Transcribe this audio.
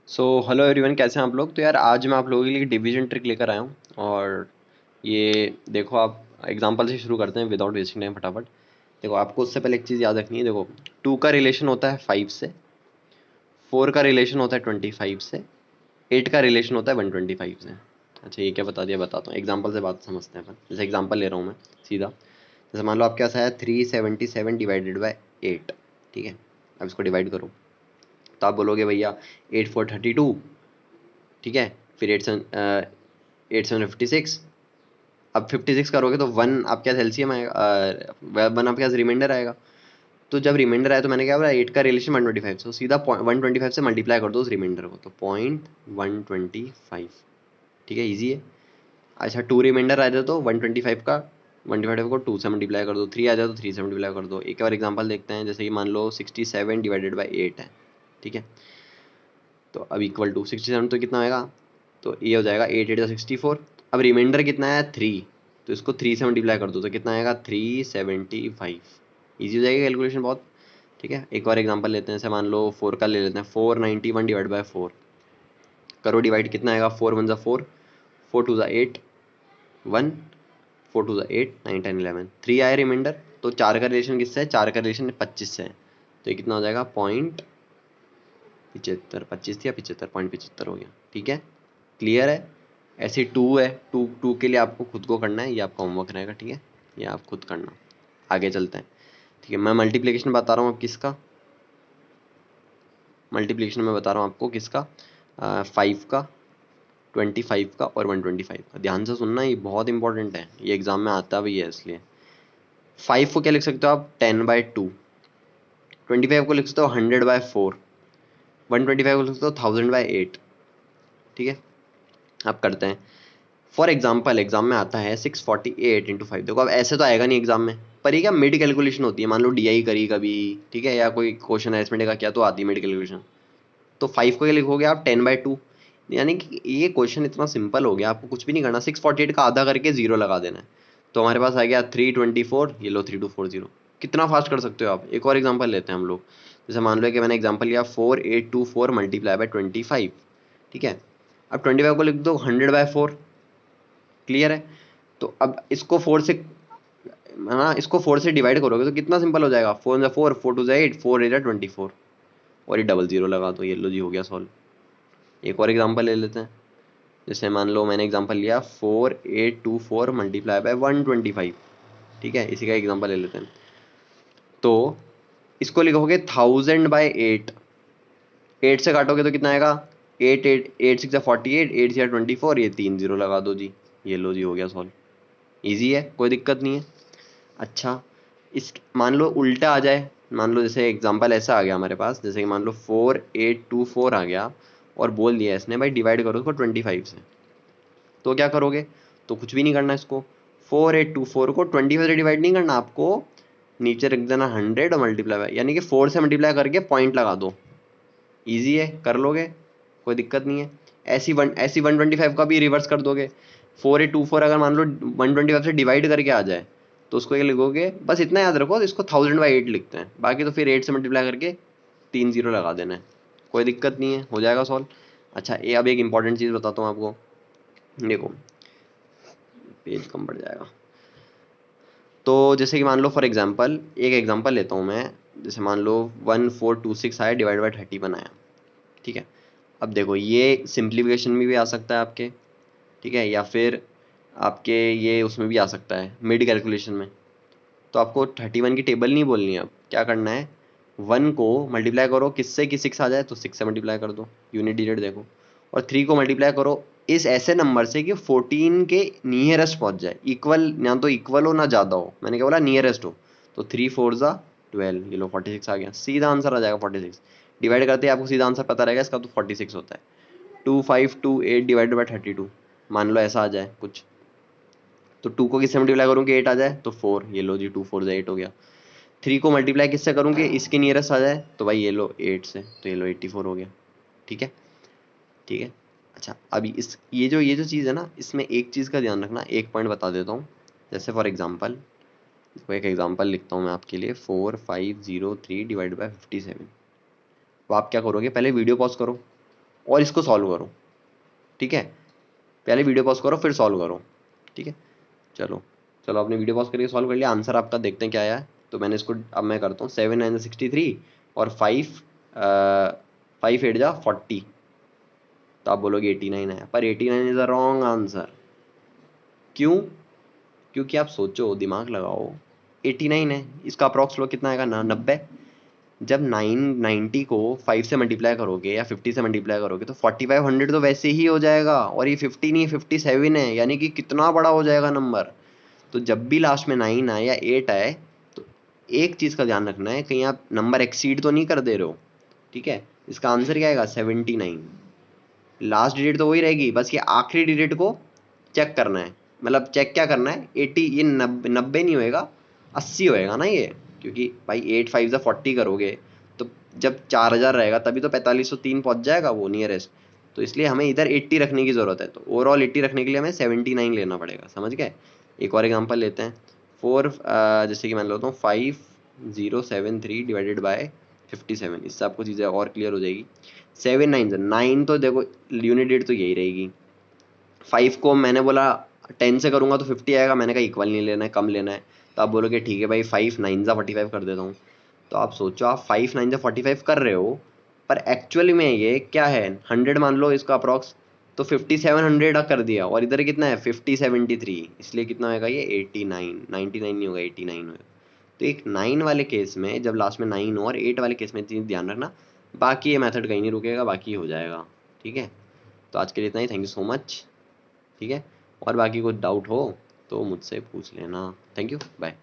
So hello everyone, कैसे हैं आप लोग। तो यार आज मैं आप लोगों के लिए डिवीजन ट्रिक लेकर आया हूँ। और ये देखो, आप एग्जांपल से शुरू करते हैं विदाउट वेस्टिंग टाइम फटाफट। देखो, आपको उससे पहले एक चीज़ याद रखनी है। देखो, 2 का रिलेशन होता है 5 से, 4 का रिलेशन होता है 25 से, 8 का रिलेशन होता है 125 से। अच्छा, ये क्या बता दिया, बताता हूँ। एग्जाम्पल से बात समझते हैं अपन। जैसे एग्जाम्पल ले रहा हूँ मैं सीधा। जैसे मान लो आपके पास आया 377 डिवाइडेड बाई 8। ठीक है, अब इसको डिवाइड करो। तो आप बोलोगे भैया 8 4 32। ठीक है, फिर 8 7 56। अब 56 करोगे तो वन आपके पास एलसीएम आएगा, वन आपके पास रिमाइंडर आएगा। तो जब रिमाइंडर आया तो मैंने क्या बोला, 8 का रिलेशन 125, तो सीधा 125 से मल्टीप्लाई कर दो उस रिमाइंडर को, तो 0.125। ठीक है, ईजी है। अच्छा, 2 रिमाइंडर आ जाए तो 125 का 125 को 2 से मल्टीप्लाई कर दो, 3 आ जाए तो 3 से मल्टीप्लाई कर दो। एक और एग्जांपल देखते हैं। जैसे कि मान लो 67 डिवाइडेड बाई 8 है। ठीक है, तो अब इक्वल टू 67 तो कितना आएगा, तो ये हो जाएगा 8 8 64। अब रिमाइंडर कितना है 3, तो इसको 3 से मल्टीप्लाई कर दो तो कितना आएगा 375। ईजी हो जाएगी कैलकुलेशन बहुत। ठीक है, एक और एग्जांपल लेते हैं। जैसे मान लो 4 का ले लेते हैं, 491 डिवाइड बाय 4। करो डिवाइड, कितना आएगा 4 1 4, 4 2 8, 1, 4 2 8, 9 10 11, 3 आया रिमाइंडर। तो 4 का रिलेशन किससे है, 4 का रिलेशन 25 से है। तो ये कितना हो जाएगा 0.75, 25 या 75, 0.75 हो गया। ठीक है, क्लियर है। ऐसे टू है, टू टू के लिए आपको खुद को करना है, ये आपका होमवर्क रहेगा। ठीक है, ये आप खुद करना। आगे चलते हैं। ठीक है, मैं मल्टीप्लिकेशन बता रहा हूँ अब किसका। मल्टीप्लिकेशन में बता रहा हूँ आपको किसका, 5 का, 25 का और 125 का। ध्यान से सुनना, ये बहुत इंपॉर्टेंट है, ये एग्जाम में आता भी है इसलिए। 5 को क्या लिख सकते हो आप, 10/2। 25 को लिख सकते हो 100/4। 125 को लिख सकते हो 1000/8। ठीक है, अब करते हैं। फॉर एग्जाम्पल एग्जाम में आता है 648 × 5। देखो, अब ऐसे तो आएगा नहीं एग्जाम में, पर ये क्या मिड कैलकुलेशन होती है। मान लो डीआई करी कभी, ठीक है, या कोई क्वेश्चन अरेथमेटिक का किया तो आती है मिड कैलकुलेशन। तो 5 को क्या लिखोगे आप, 10/2। यानी कि ये क्वेश्चन इतना सिंपल हो गया, आपको कुछ भी नहीं करना। 648 का आधा करके जीरो लगा देना है। तो हमारे पास आ गया 324। ये लो 3240। कितना फास्ट कर सकते हो आप। एक और एग्जाम्पल लेते हैं हम लोग। जैसे मान लो कि मैंने एग्जाम्पल लिया 4824 मल्टीप्लाई बाय 25। ठीक है, अब 25 को लिख दो 100/4। क्लियर है। तो अब इसको 4 से, है ना, इसको 4 से डिवाइड करोगे तो कितना सिंपल हो जाएगा, 4 × 4, 4 2 8, 4 8 24। और ये डबल जीरो लगा दो, ये लो जी हो गया सॉल्व। एक और एग्जांपल ले लेते हैं। जैसे मान लो मैंने एग्जांपल लिया 4824 मल्टीप्लाई बाय 125। ठीक है, इसी का एग्जांपल ले लेते हैं। तो इसको लिखोगे 1000/8। 8 से काटोगे तो कितना आएगा, 8 8 8 6 48, 8 6 24, ये 3 जीरो लगा दो जी। ये लो जी हो गया सॉल्व। ईजी है, कोई दिक्कत नहीं है। अच्छा, इस मान लो उल्टा आ जाए। मान लो जैसे एग्जांपल ऐसा आ गया हमारे पास, जैसे कि मान लो 4824 आ गया और बोल दिया इसने भाई डिवाइड करो इसको 25 से। तो क्या करोगे, तो कुछ भी नहीं करना इसको। 4824 को 25 से डिवाइड नहीं करना आपको, नीचे रख देना 100 और मल्टीप्लाई बाय, यानी कि 4 से मल्टीप्लाई करके पॉइंट लगा दो। ईजी है, कर लोगे, कोई दिक्कत नहीं है। ऐसी 125 का भी रिवर्स कर दोगे। 4824 अगर मान लो 125 से डिवाइड करके आ जाए तो उसको ये लिखोगे, बस इतना याद रखो, इसको 1000/8 लिखते हैं, बाकी तो फिर 8 से मल्टीप्लाई करके 3 जीरो लगा देना है। कोई दिक्कत नहीं है, हो जाएगा सॉल्व। अच्छा, ये अब एक इंपॉर्टेंट चीज़ बताता हूँ आपको। देखो, पेज कम बढ़ जाएगा। तो जैसे कि मान लो फॉर एग्जांपल, एक एग्जांपल लेता हूँ मैं। जैसे मान लो 1426 आया डिवाइड बाय 31 आया। ठीक है, अब देखो ये सिंप्लीफिकेशन में भी आ सकता है आपके। ठीक है, या फिर आपके ये उसमें भी आ सकता है मिड कैलकुलेशन में। तो आपको 31 की टेबल नहीं बोलनी है। अब क्या करना है, 1 को मल्टीप्लाई करो किससे कि 6 आ जाए, तो 6 से मल्टीप्लाई कर दो, यूनिट डिजिट देखो। और 3 को मल्टीप्लाई करो इस ऐसे नंबर से कि 14 के नियरेस्ट पहुंच जाए, इक्वल ना, तो इक्वल हो ना ज़्यादा हो, मैंने क्या बोला, नियरेस्ट हो। तो 3 4 ज़ा 12, ये लो 46 आ गया, सीधा आंसर आ जाएगा 46। डिवाइड करते ही आपको सीधा आंसर पता रहेगा इसका, तो 46 होता है। 2528 डिवाइडेड बाई 32, मान लो ऐसा आ जाए कुछ। तो 2 को किससे मल्टीप्लाई करूँ कि 8 आ जाए, तो 4, ये लो जी 2 4 ज़ा 8 हो गया। 3 को मल्टीप्लाई किससे करूँ कि इसके नियरेस्ट आ जाए, तो भाई ये लो 8 से, तो ये लो 84 हो गया। ठीक है, ठीक है। अच्छा, अभी इस ये जो चीज़ है ना, इसमें एक चीज़ का ध्यान रखना, एक पॉइंट बता देता हूँ। जैसे फॉर एग्जांपल, कोई एक एग्जांपल लिखता हूँ मैं आपके लिए, 4503 डिवाइड बाय 57। तो आप क्या करोगे, पहले वीडियो पॉज करो और इसको सॉल्व करो, ठीक है। पहले वीडियो पॉज करो फिर सॉल्व करो, ठीक है। चलो चलो आपने वीडियो पॉज करके सॉल्व कर लिया, आंसर आपका देखते हैं क्या आया है। तो मैंने इसको अब मैं करता हूँ 7 9 63 और 5 8 जा 40, तो आप बोलोगे 89 है, पर 89 इज अ रॉन्ग आंसर। क्यों? क्योंकि आप सोचो, दिमाग लगाओ, 89 है, इसका अप्रॉक्स लो कितना आएगा ना, 90। जब 990 को 5 से मल्टीप्लाई करोगे या 50 से मल्टीप्लाई करोगे तो 4500 तो वैसे ही हो जाएगा, और ये 50 नहीं 57 है, यानी कि कितना बड़ा हो जाएगा नंबर। तो जब भी लास्ट में 9 आए या 8 आए तो एक चीज़ का ध्यान रखना है, कहीं आप नंबर एक्सीड तो नहीं कर दे रहे हो, ठीक है। इसका आंसर क्या आएगा, 79। लास्ट डिजिट तो वही रहेगी, बस ये आखिरी डिजिट को चेक करना है। मतलब चेक क्या करना है, 80, ये 90 नहीं होएगा, 80 होएगा ना ये, क्योंकि भाई 8 5 से 40 करोगे तो जब 4000 रहेगा तभी तो 4503 पहुंच जाएगा वो नियरेस्ट। तो इसलिए हमें इधर 80 रखने की ज़रूरत है, तो ओवरऑल 80 रखने के लिए हमें 79 लेना पड़ेगा, समझ गए। एक और एग्जांपल लेते हैं। फोर जैसे कि मान लेता हूँ 5073 डिवाइडेड बाय 57, इससे आपको चीज़ें और क्लियर हो जाएगी। 7 9 9, तो देखो यूनिट डेट तो यही रहेगी। 5 को मैंने बोला 10 से करूँगा तो 50 आएगा, मैंने कहा इक्वल नहीं लेना है, कम लेना है। तो आप बोलोगे ठीक है भाई 5 9 जा 45 कर देता हूँ। तो आप सोचो, आप 5 9 जा 45 कर रहे हो, पर एक्चुअली में ये क्या है, 100 मान लो इसका अप्रॉक्स, तो 5700 कर दिया, और इधर कितना है 5073, इसलिए कितना होगा ये 89, 99 नहीं होगा 89 होगा। तो एक 9 वाले केस में जब लास्ट में 9 हो, और 8 वाले केस में चीज़ ध्यान रखना, बाकी ये मेथड कहीं नहीं रुकेगा, बाकी हो जाएगा, ठीक है। तो आज के लिए इतना ही, थैंक यू सो मच, ठीक है। और बाकी कुछ डाउट हो तो मुझसे पूछ लेना, थैंक यू, बाय।